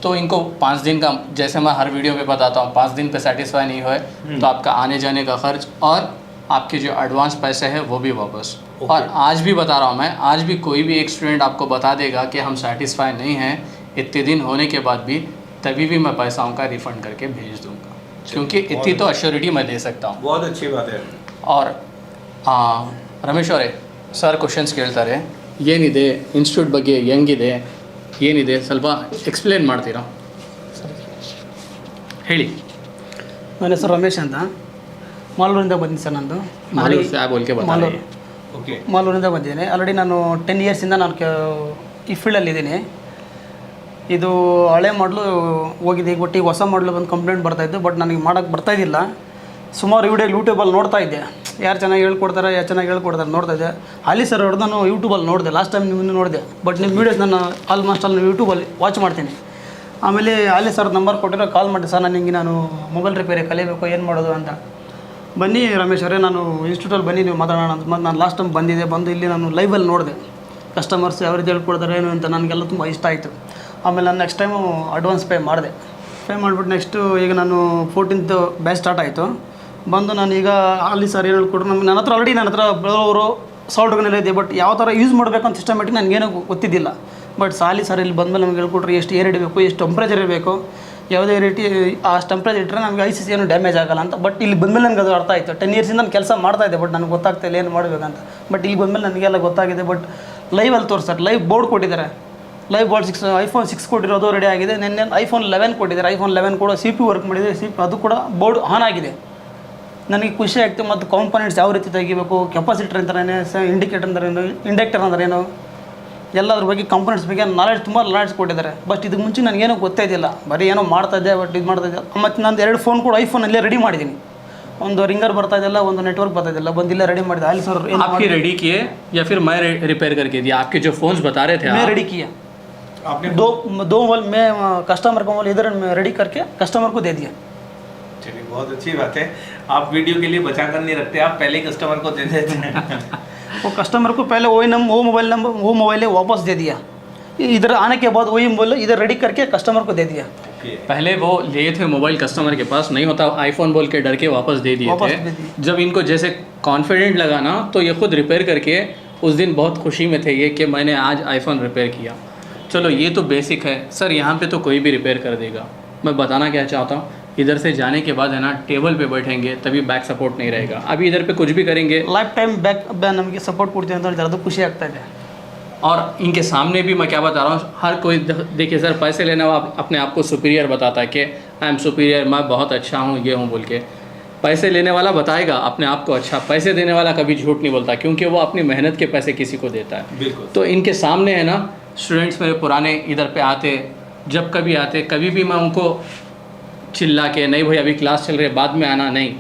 तो इनको 5 दिन का, जैसे मैं हर वीडियो पे बताता हूँ, 5 दिन पे सेटिस्फाई नहीं हुए तो आपका आने जाने का खर्च और आपके जो एडवांस पैसे हैं वो भी वापस। ओके। और आज भी बता रहा हूँ मैं, आज भी कोई भी एक स्टूडेंट आपको बता देगा कि हम सेटिस्फाई नहीं हैं इतने दिन होने के बाद भी, तभी भी मैं पैसा उनका रिफ़ंड करके भेज दूँगा, क्योंकि इतनी तो अश्योरिटी मैं दे सकता हूँ। बहुत अच्छी बात है। और ರಮೇಶ್ ಅವರೇ, ಸರ್ ಕ್ವಶನ್ಸ್ ಕೇಳ್ತಾರೆ, ಏನಿದೆ ಇನ್ಸ್ಟಿಟ್ಯೂಟ್ ಬಗ್ಗೆ, ಹೆಂಗಿದೆ, ಏನಿದೆ ಸ್ವಲ್ಪ ಎಕ್ಸ್ಪ್ಲೇನ್ ಮಾಡ್ತೀರಾ? ಹೇಳಿ. ನನ್ನ ಹೆಸರು ರಮೇಶ್ ಅಂತ, ಮಾಲೂರಿಂದ ಬಂದಿನಿ ಸರ್. ನಂದು ಮಾಲೂರು से आप बोल के बता रहे हैं। ಓಕೆ। ಮಾಲೂರಿಂದ ಬಂದಿದ್ದೀನಿ. ಆಲ್ರೆಡಿ ನಾನು 10 ಇಯರ್ಸಿಂದ ನಾನು ಈ ಫೀಲ್ಡಲ್ಲಿದ್ದೀನಿ. ಇದು ಹಳೆ ಮಾಡಲು ಹೋಗಿದೆ, ಬಟ್ ಈಗ ಹೊಸ ಮಾಡಲು ಬಂದು ಕಂಪ್ಲೇಂಟ್ ಬರ್ತಾಯಿತ್ತು, ಬಟ್ ನನಗೆ ಮಾಡೋಕ್ಕೆ ಬರ್ತಾಯಿದ್ದಿಲ್ಲ. ಸುಮಾರು ವಿಡಿಯೋ ಯೂಟ್ಯೂಬಲ್ಲಿ ನೋಡ್ತಾ ಇದ್ದೆ, ಯಾರು ಚೆನ್ನಾಗಿ ಹೇಳ್ಕೊಡ್ತಾರೆ, ನೋಡ್ತಾ ಇದ್ದೆ. ಅಲಿ ಸರ್ ಅವ್ರದ್ದು ನಾನು ಯೂಟ್ಯೂಬಲ್ಲಿ ನೋಡಿದೆ, ಲಾಸ್ಟ್ ಟೈಮ್ ನಿಮ್ಮನ್ನು ನೋಡಿದೆ, ಬಟ್ ನಿಮ್ಮ ವೀಡಿಯೋಸ್ ನಾನು ಆಲ್ಮೋಸ್ಟ್ ಅಲ್ಲಿ ಯೂಟ್ಯೂಬಲ್ಲಿ ವಾಚ್ ಮಾಡ್ತೀನಿ. ಆಮೇಲೆ ಅಲಿ ಸರ್ ನಂಬರ್ ಕೊಟ್ಟಿರೋ ಕಾಲ್ ಮಾಡಿ, ಸರ್ ನಾನು ಮೊಬೈಲ್ ರಿಪೇರಿ ಕಲಿಬೇಕು, ಏನು ಮಾಡೋದು ಅಂತ. ಬನ್ನಿ ರಮೇಶ್ ಅವರೇ, ನಾನು ಇನ್ಸ್ಟಿಟ್ಯೂಟಲ್ಲಿ ಬನ್ನಿ, ನೀವು ಮಾತಾಡೋಣ ಅಂತ. ಮತ್ತು ನಾನು ಲಾಸ್ಟ್ ಟೈಮ್ ಬಂದು ಇಲ್ಲಿ ನಾನು ಲೈವಲ್ಲಿ ನೋಡಿದೆ ಕಸ್ಟಮರ್ಸ್ ಯಾವ ರೀತಿ ಹೇಳ್ಕೊಡ್ತಾರೆ ಏನು ಅಂತ. ನನಗೆಲ್ಲ ತುಂಬ ಇಷ್ಟ ಆಯಿತು. ಆಮೇಲೆ ನಾನು ನೆಕ್ಸ್ಟ್ ಟೈಮು ಅಡ್ವಾನ್ಸ್ ಪೇ ಮಾಡಿಬಿಟ್ಟು ನೆಕ್ಸ್ಟು ಈಗ ನಾನು 14th ಬ್ಯಾಚ್ ಸ್ಟಾರ್ಟ್ ಆಯಿತು. ಬಂದು ನಾನೀಗ ಅಲ್ಲಿ ಸರ್ ಏನು ಹೇಳ್ಕೊಡ್ರು, ನನ್ನ ಹತ್ರ ಆಲ್ರೆಡಿ ಬ್ಲೋವರು ಸಾಲ್ಟ್ಗಳನ್ನೆಲ್ಲ ಇದೆ, ಬಟ್ ಯಾವ ಥರ ಯೂಸ್ ಮಾಡಬೇಕಂತ ಸಿಸ್ಟಮೆಟಿಕ್ ನನಗೇನೋ ಗೊತ್ತಿದ್ದಿಲ್ಲ. ಬಟ್ ಸಾಲಿ ಸರ್ ಇಲ್ಲಿ ಬಂದಮೇಲೆ ನಮ್ಗೆ ಹೇಳ್ಕೊಟ್ರು ಎಷ್ಟು ಏರ್ ಇಡಬೇಕು, ಎಷ್ಟು ಟೆಂಪ್ರೇಚರ್ ಇರಬೇಕು, ಯಾವುದೇ ರೀತಿ ಆ ಟೆಂಪ್ರೇಚರ್ ಇಟ್ಟರೆ ನಮಗೆ ICC ಏನು ಡ್ಯಾಮೇಜ್ ಆಗೋಲ್ಲ ಅಂತ. ಬಟ್ ಇಲ್ಲಿ ಬಂದಮೇಲೆ ನನಗೆ ಅದು ಅರ್ಥ ಆಯಿತು. 10 ಇಯರ್ಸಿಂದ ನಾನು ಕೆಲಸ ಮಾಡ್ತಾಯಿದ್ದೆ, ಬಟ್ ನನಗೆ ಗೊತ್ತಾಗ್ತಾಯಿಲ್ಲ ಏನು ಮಾಡಬೇಕಂತ. ಬಟ್ ಇಲ್ಲಿ ಬಂದಮೇಲೆ ನನಗೆಲ್ಲ ಗೊತ್ತಾಗಿದೆ. ಬಟ್ ಲೈವಲ್ಲಿ ತೋರಿಸ್ತಾರೆ, ಲೈವ್ ಬೋರ್ಡ್ ಕೊಟ್ಟಿದ್ದಾರೆ, ಲೈವ್ ಬೋರ್ಡ್ iPhone 6 ಕೊಟ್ಟಿರೋದು ರೆಡಿ ಆಗಿದೆ. ನಿನ್ನೆ iPhone 11 ಕೊಟ್ಟಿದ್ದಾರೆ. iPhone 11 ಕೂಡ CPU ವರ್ಕ್ ಮಾಡಿದೆ, ಅದು ಕೂಡ ಬೋರ್ಡ್ ಆನ್ ಆಗಿದೆ. ನನಗೆ ಖುಷಿ ಆಗ್ತದೆ. ಮತ್ತು ಕಾಂಪೊನೆಂಟ್ಸ್ ಯಾವ ರೀತಿ ತೆಗಿಬೇಕು, ಕೆಪಾಸಿಟರ್ ಅಂತಾರೇನು, ಇಂಡಿಕೇಟರ್ ಅಂತಾರೇನು, ಇಂಡಕ್ಟರ್ ಅಂತಾರೇನು, ಎಲ್ಲದ್ರ ಬಗ್ಗೆ ಕಾಂಪೊನೆಂಟ್ಸ್ ಬಗ್ಗೆ ತುಂಬ ನಾಲೆಡ್ಜ್ ಕೊಟ್ಟಿದ್ದಾರೆ. ಬಟ್ ಇದಕ್ಕೆ ಮುಂಚೆ ನನಗೇನೋ ಗೊತ್ತಾಯಿದ್ದಿಲ್ಲ, ಬರೀ ಏನೋ ಮಾಡ್ತಾಯಿದ್ದೆ, ಬಟ್ ಇದು ಮಾಡ್ತಾಯಿದ್ದೆ. ಮತ್ತು ನಾನು 2 ಫೋನ್ ಕೂಡ iPhoneಲ್ಲೇ ರೆಡಿ ಮಾಡಿದ್ದೀನಿ. ಒಂದು ರಿಂಗರ್ ಬರ್ತಾ ಇದೆಲ್ಲ, ಒಂದು ನೆಟ್ವರ್ಕ್ ಬರ್ತಾ ಇದೆಲ್ಲ, ಬಂದಿಲ್ಲ ರೆಡಿ ಮಾಡಿದೆ ಅಲ್ಲಿ ಸರ್ आपकी रेडी किए या फिर मैं रिपेयर करके दिया? आपके जो फोन्स बता रहे थे मैं आप, रेडी किया, दो मोबाइल मैं कस्टमर का मोबाइल इधर रेडी करके कस्टमर को दे दिया। चलिए बहुत अच्छी बात है, आप वीडियो के लिए बचा कर नहीं रखते, आप पहले ही कस्टमर को दे देते हैं। वो कस्टमर को पहले वो मोबाइल नंबर वो मोबाइल वापस दे दिया, इधर आने के बाद वही मोबाइल इधर रेडी करके कस्टमर को दे दिया। पहले वो लिए थे मोबाइल कस्टमर के पास, नहीं होता आईफोन बोल के डर के वापस दे दिए वापस थे। दे दिए। जब इनको जैसे कॉन्फिडेंट लगा ना, तो ये खुद रिपेयर करके उस दिन बहुत खुशी में थे ये कि मैंने आज आईफोन रिपेयर किया। चलो ये तो बेसिक है सर, यहाँ पे तो कोई भी रिपेयर कर देगा। मैं बताना क्या चाहता हूँ, इधर से जाने के बाद है ना टेबल पे बैठेंगे तभी बैक सपोर्ट नहीं रहेगा। अभी इधर पे कुछ भी करेंगे ಲೈಫ್ ಟೈಮ್ ಬ್ಯಾಕ್ ನಮಗೆ ಸಪೋರ್ಟ್ ಕೊಡ್ತೀವಿ ಅಂತ ಹೇಳಿದ್ರೆ ಅದು ಖುಷಿ ಆಗ್ತಾ ಇದೆ। और इनके सामने भी मैं क्या बता रहा हूँ, हर कोई देखिए सर, पैसे लेने वाला अपने आप को सुपीरियर बताता है कि आई एम सुपीरियर, मैं बहुत अच्छा हूँ, ये हूँ बोल के। पैसे लेने वाला बताएगा अपने आप को अच्छा, पैसे देने वाला कभी झूठ नहीं बोलता, क्योंकि वो अपनी मेहनत के पैसे किसी को देता है। बिल्कुल। तो इनके सामने है ना, स्टूडेंट्स मेरे पुराने इधर पे आते, जब कभी आते, कभी भी मैं उनको चिल्ला के नहीं भाई अभी क्लास चल रही है बाद में आना, नहीं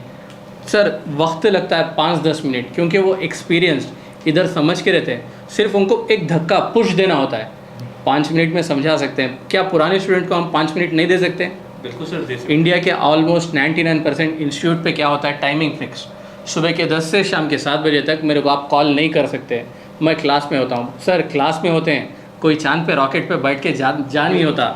सर, वक्त लगता है 5-10 मिनट, क्योंकि वो एक्सपीरियंस्ड इधर समझ के रहते हैं। सिर्फ उनको एक धक्का पुश देना होता है, 5 मिनट में समझा सकते हैं। क्या पुराने स्टूडेंट को हम 5 मिनट नहीं दे सकते? बिल्कुल सर, दे सकते। इंडिया के ऑलमोस्ट 99% इंस्टीट्यूट पे क्या होता है, टाइमिंग फिक्स, सुबह के 10 से शाम के 7 बजे तक मेरे को आप कॉल नहीं कर सकते। मैं क्लास में होता हूँ सर, क्लास में होते हैं, कोई चांद पे रॉकेट पे बैठ के जा नहीं होता।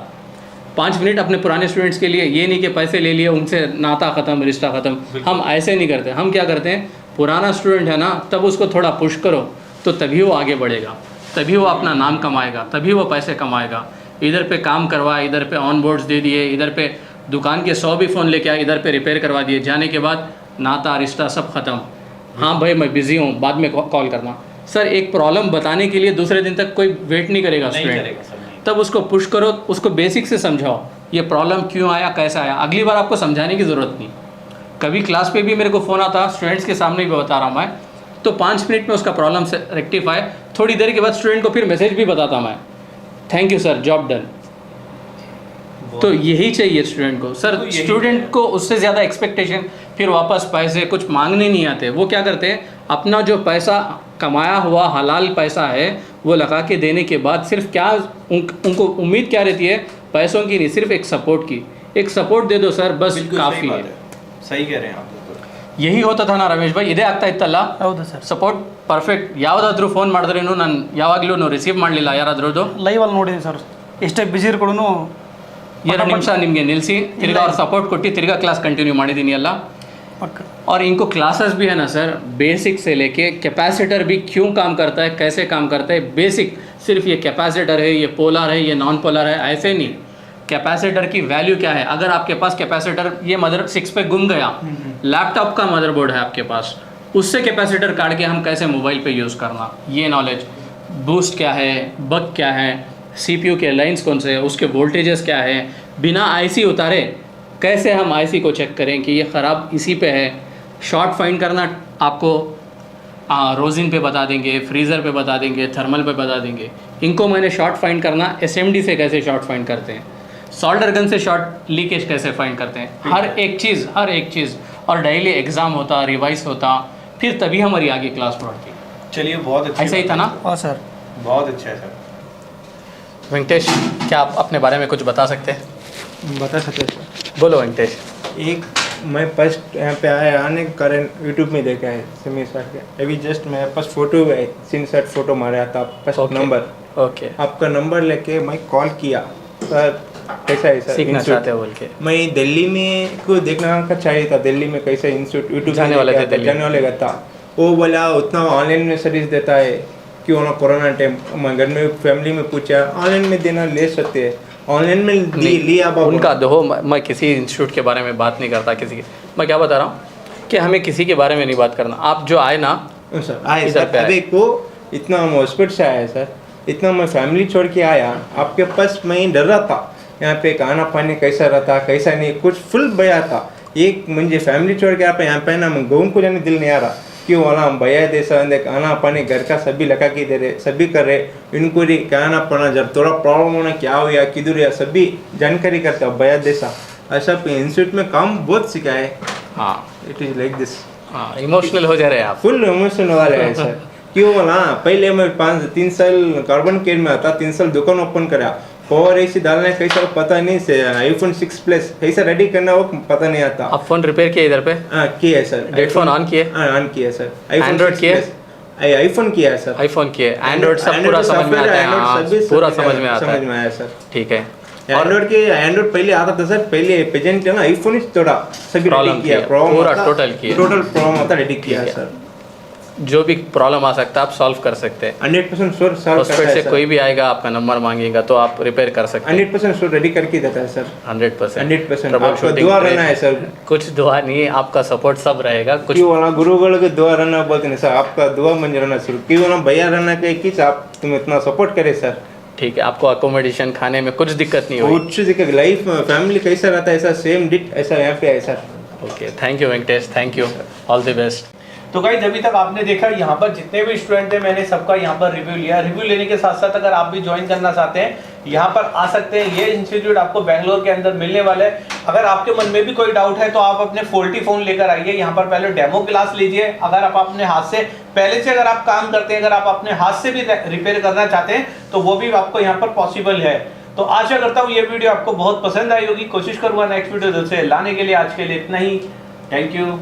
5 मिनट अपने पुराने स्टूडेंट्स के लिए, ये नहीं कि पैसे ले लिए उनसे नाता ख़त्म, रिश्ता ख़त्म, हम ऐसे नहीं करते। हम क्या करते हैं, पुराना स्टूडेंट है ना, तब उसको थोड़ा पुश करो तो तभी वो आगे बढ़ेगा, तभी वो अपना नाम कमाएगा, तभी वो पैसे कमाएगा। इधर पे काम करवाए, इधर पे ऑन बोर्ड्स दे दिए, इधर पे दुकान के 100 भी फ़ोन लेके आए, इधर पे रिपेयर करवा दिए, जाने के बाद नाता रिश्ता सब ख़त्म। हाँ भाई मैं बिज़ी हूँ, बाद में कॉल करना। सर एक प्रॉब्लम बताने के लिए दूसरे दिन तक कोई वेट नहीं करेगा स्टूडेंट, तब उसको पुश करो, उसको बेसिक से समझाओ ये प्रॉब्लम क्यों आया, कैसा आया। अगली बार आपको समझाने की ज़रूरत नहीं। कभी क्लास पे भी मेरे को फ़ोन आता, स्टूडेंट्स के सामने भी बता रहा हूँ मैं, तो 5 मिनट में उसका प्रॉब्लम से रेक्टिफाई, थोड़ी देर के बाद स्टूडेंट को फिर मैसेज भी बताता मैं, thank you sir, job done. तो यही चाहिए स्टूडेंट को सर। स्टूडेंट को उससे ज़्यादा एक्सपेक्टेशन, फिर वापस पैसे कुछ मांगने नहीं आते। वो क्या करते हैं, अपना जो पैसा कमाया हुआ हलाल पैसा है वो लगा के देने के बाद सिर्फ क्या उनको उम्मीद क्या रहती है, पैसों की नहीं, सिर्फ एक सपोर्ट की। एक सपोर्ट दे दो सर, बस काफ़ी है। सही कह रहे हैं आप। यही होता था ना रमेश भाई, ಇದೇ ಆಗ್ತಾ ಇತ್ತಲ್ಲ? ಹೌದು ಸರ್, ಸಪೋರ್ಟ್ ಪರ್ಫೆಕ್ಟ್. ಯಾವುದಾದ್ರೂ ಫೋನ್ ಮಾಡಿದ್ರೇನು ನಾನು ಯಾವಾಗಲೂ ರಿಸೀವ್ ಮಾಡಲಿಲ್ಲ ಯಾರಾದ್ರದ್ದು. ಲೈವಲ್ಲಿ ನೋಡಿದ್ದೀನಿ ಸರ್, ಎಷ್ಟೇ ಬಿಸಿ ಇರ್ಕೊಡೂ 2 ನಿಮಿಷ ನಿಮಗೆ ನಿಲ್ಲಿಸಿ ತಿರ್ಗಾ ಅವ್ರು ಸಪೋರ್ಟ್ ಕೊಟ್ಟು ತಿರ್ಗಾ ಕ್ಲಾಸ್ ಕಂಟಿನ್ಯೂ ಮಾಡಿದ್ದೀನಿ ಅಲ್ಲ. और इनको क्लासेस भी है ना सर, बेसिक से लेके कैपेसिटर भी क्यों काम करता है, कैसे काम करता है, बेसिक। सिर्फ ये कैपेसिटर है, ये पोलर है, ये नॉन पोलर है, ऐसे नहीं। कैपेसिटर की वैल्यू क्या है, अगर आपके पास कैपेसिटर, ये मदर 6 पे गुम गया, लैपटॉप का मदरबोर्ड है आपके पास, उससे कैपेसिटर काट के हम कैसे मोबाइल पे यूज़ करना, ये नॉलेज। बूस्ट क्या है, बग क्या है, CPU के लाइंस कौन से है, उसके वोल्टेजेस क्या है, बिना IC उतारे कैसे हम IC को चेक करें कि ये ख़राब इसी पे है। शॉर्ट फाइंड करना आपको रोजिन पे बता देंगे, फ्रीज़र पे बता देंगे, थर्मल पे बता देंगे। इनको मैंने शॉर्ट फाइंड करना SMD से कैसे शॉर्ट फाइंड करते हैं, सोल्डर गन से शॉर्ट लीकेज कैसे फाइंड करते हैं, हर एक चीज़। और डेली एग्ज़ाम होता, रिवाइज होता, फिर तभी हमारी आगे क्लास बढ़ती। चलिए बहुत अच्छा, ऐसा ही था ना? हाँ सर, बहुत अच्छा है सर। वेंकटेश, क्या आप अपने बारे में कुछ बता सकते हैं? बता सकते सर। बोलो वेंकटेश। एक मैं फर्स्ट यहाँ पे आया आने के कारण यूट्यूब में देखा है सिमी सर के, अभी जस्ट मेरे पास फोटो है, सिम सेट फोटो मारा था फर्स्ट Okay. नंबर, ओके, आपका नंबर लेके मैं कॉल किया सर, कैसा है सर सीखना इंस्टीट्यूट? चाहते हो बोल के। मैं दिल्ली में को देखना का चाहिए था, दिल्ली में कैसा इंस्टीट्यूट यूट्यूब जाने वाले थे दिल्ली। जाने वाले का था। वो बोला उतना ऑनलाइन में सर्विस देता है, क्यों ना कोरोना टाइम मैं घर में फैमिली में पूछा ऑनलाइन में देना ले सकते हैं, ऑनलाइन में लिया बाबा। उनका देखो, मैं किसी इंस्टीट्यूट के बारे में बात नहीं करता, किसी के, मैं क्या बता रहा हूँ कि हमें किसी के बारे में नहीं बात करना। आप जो आए ना सर आए इधर सर, पे आए। अभी को इतना हम हॉस्पिटल से आया सर, इतना मैं फैमिली छोड़ के आया आपके पास, मैं डर रहा था यहाँ पे खाना पानी कैसा रहता कैसा नहीं, कुछ फुल भया था। एक मुझे फैमिली छोड़ के आप यहाँ पे ना गाँव को जाने दिल नहीं आ रहा, क्यों वाला हम भैया जैसा खाना पानी घर का सभी लगा के दे रहे, सभी कर रहे, इनको भी कहना पड़ा जब थोड़ा प्रॉब्लम होना क्या हो या किधर या सभी जानकारी करते भैया जैसा। ऐसा इंस्टीट्यूट में काम बहुत सिखाए। हाँ इट इज लाइक दिस हाँ इमोशनल हो जा रहे हैं आप। फुल इमोशन वाले हैं सर। क्यों बोला पहले मैं 3 साल कार्बन केयर में आता, 3 साल दुकान ओपन करा, पावर एसी डालना कैसा पता नहीं से, आईफोन 6 प्लस कैसा रेडी करना वो पता नहीं आता। आप फोन रिपेयर किए इधर पे? हाँ किया है सर। हेडफोन ऑन किए? ऑन किया सर। Android किए? आईफोन किया है सर। आईफोन किए? एंड्रॉइड सब पूरा समझ में आता है? हाँ, पूरा समझ में आता समझ में है। आया सर। ठीक है। एंड्रॉइड पहले आता था सर, पहले प्रेजेंट है ना आईफोन ही थोड़ा सभी Problem रेडी किया, किया, प्रॉब्लम पूरा आता- total किया। टोटल प्रॉब्लम आता रेडी किया है ठीक है। सर। जो भी प्रॉब्लम आ सकता है आप सॉल्व कर सकते हैं। 100% श्योर सॉल्व करता हॉस्पिटल है से सर। कोई भी आएगा आपका नंबर मांगेगा तो आप रिपेयर कर सकते हैं। 100% श्योर रेडी करके देता है सर। 100%। 100% Trouble आपका shooting दुआ rate- रहना है सर। कुछ दुआ नहीं है, आपका सपोर्ट सब रहेगा। कुछ क्यों वाला गुरुगढ़ के दुआ रहना बोलते नहीं सर, आपका दुआ मंजूर रहना सर। क्यों वाला भैया रहना के किस आप तुम इतना सपोर्ट करे सर। ठीक है, आपको अकोमोडेशन खाने में कुछ दिक्कत नहीं हुई? कुछ दिक्कत लाइफ फैमिली कैसा रहता है ऐसा सेम डिट ऐसा यहाँ पे है sir. Okay, thank you Venkatesh, thank you, all the best. तो गाइस अभी तक आपने देखा यहाँ पर जितने भी स्टूडेंट थे मैंने सबका यहाँ पर रिव्यू लिया। रिव्यू लेने के साथ साथ अगर आप भी ज्वाइन करना चाहते हैं यहाँ पर आ सकते हैं। ये इंस्टीट्यूट आपको बेंगलोर के अंदर मिलने वाला है। अगर आपके मन में भी कोई डाउट है तो आप अपने फॉल्टी फोन लेकर आइए, यहाँ पर पहले डेमो क्लास लीजिए। अगर आप अपने हाथ से पहले से अगर आप काम करते हैं, अगर आप अपने हाथ से भी रिपेयर करना चाहते हैं तो वो भी आपको यहाँ पर पॉसिबल है। तो आशा करता हूँ ये वीडियो आपको बहुत पसंद आई होगी। कोशिश करूंगा नेक्स्ट वीडियो से लाने के लिए। आज के लिए इतना ही, थैंक यू।